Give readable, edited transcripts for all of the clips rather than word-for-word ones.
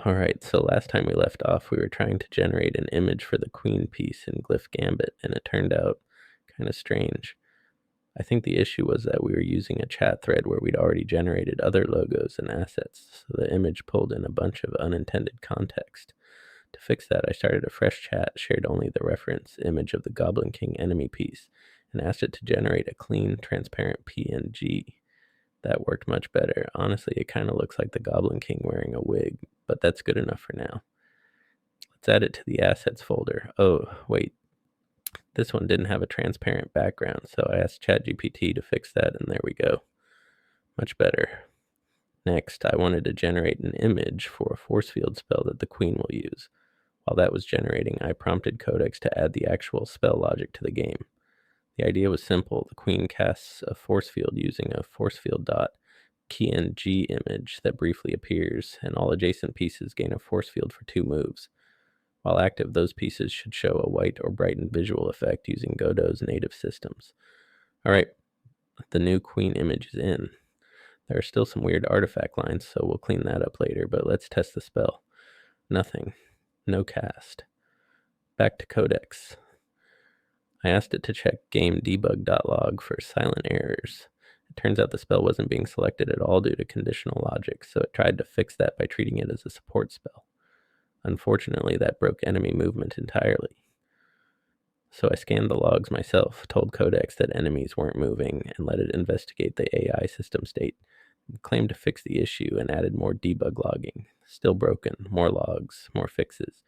Alright, so last time we left off, we were trying to generate an image for the queen piece in Glyph Gambit, and it turned out kind of strange. I think the issue was that we were using a chat thread where we'd already generated other logos and assets, so the image pulled in a bunch of unintended context. To fix that, I started a fresh chat, shared only the reference image of the Goblin King enemy piece, and asked it to generate a clean, transparent PNG. That worked much better. Honestly, it kind of looks like the Goblin King wearing a wig, but that's good enough for now. Let's add it to the assets folder. Oh, wait. This one didn't have a transparent background, so I asked ChatGPT to fix that, and there we go. Much better. Next, I wanted to generate an image for a force field spell that the queen will use. While that was generating, I prompted Codex to add the actual spell logic to the game. The idea was simple. The queen casts a force field using a forcefield.png image that briefly appears, and all adjacent pieces gain a force field for 2 moves. While active, those pieces should show a white or brightened visual effect using Godot's native systems. Alright, the new queen image is in. There are still some weird artifact lines, so we'll clean that up later, but let's test the spell. Nothing. No cast. Back to Codex. I asked it to check game debug.log for silent errors. It turns out the spell wasn't being selected at all due to conditional logic, so it tried to fix that by treating it as a support spell. Unfortunately, that broke enemy movement entirely. So I scanned the logs myself, told Codex that enemies weren't moving, and let it investigate the AI system state. It claimed to fix the issue and added more debug logging. Still broken, more logs, more fixes.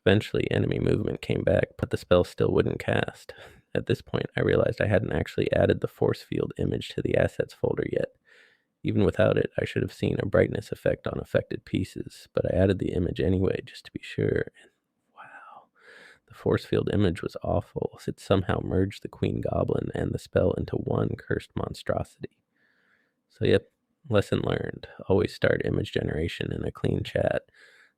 Eventually, enemy movement came back, but the spell still wouldn't cast. At this point, I realized I hadn't actually added the force field image to the assets folder yet. Even without it, I should have seen a brightness effect on affected pieces, but I added the image anyway just to be sure. And wow, the force field image was awful. It somehow merged the Queen Goblin and the spell into one cursed monstrosity. So yep, lesson learned. Always start image generation in a clean chat.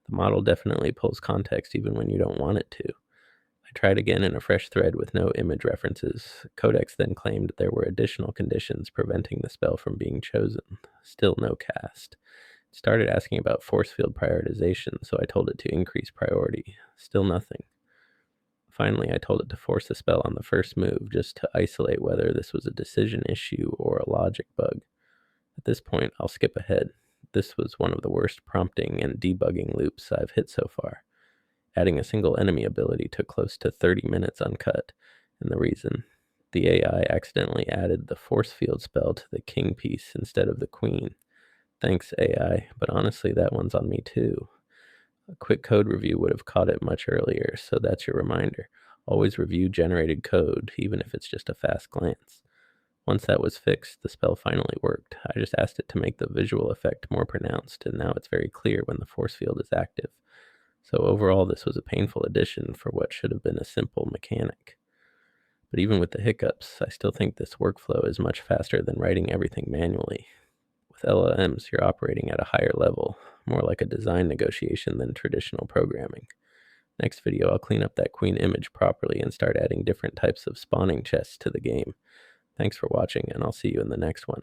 The model definitely pulls context even when you don't want it to. I tried again in a fresh thread with no image references. Codex then claimed there were additional conditions preventing the spell from being chosen. Still no cast. It started asking about force field prioritization, so I told it to increase priority. Still nothing. Finally, I told it to force the spell on the first move just to isolate whether this was a decision issue or a logic bug. At this point, I'll skip ahead. This was one of the worst prompting and debugging loops I've hit so far. Adding a single enemy ability took close to 30 minutes uncut, and the reason? The AI accidentally added the force field spell to the king piece instead of the queen. Thanks, AI, but honestly, that one's on me too. A quick code review would have caught it much earlier, so that's your reminder. Always review generated code, even if it's just a fast glance. Once that was fixed, the spell finally worked. I just asked it to make the visual effect more pronounced, and now it's very clear when the force field is active. So overall, this was a painful addition for what should have been a simple mechanic. But even with the hiccups, I still think this workflow is much faster than writing everything manually. With LLMs, you're operating at a higher level, more like a design negotiation than traditional programming. Next video, I'll clean up that queen image properly and start adding different types of spawning chests to the game. Thanks for watching, and I'll see you in the next one.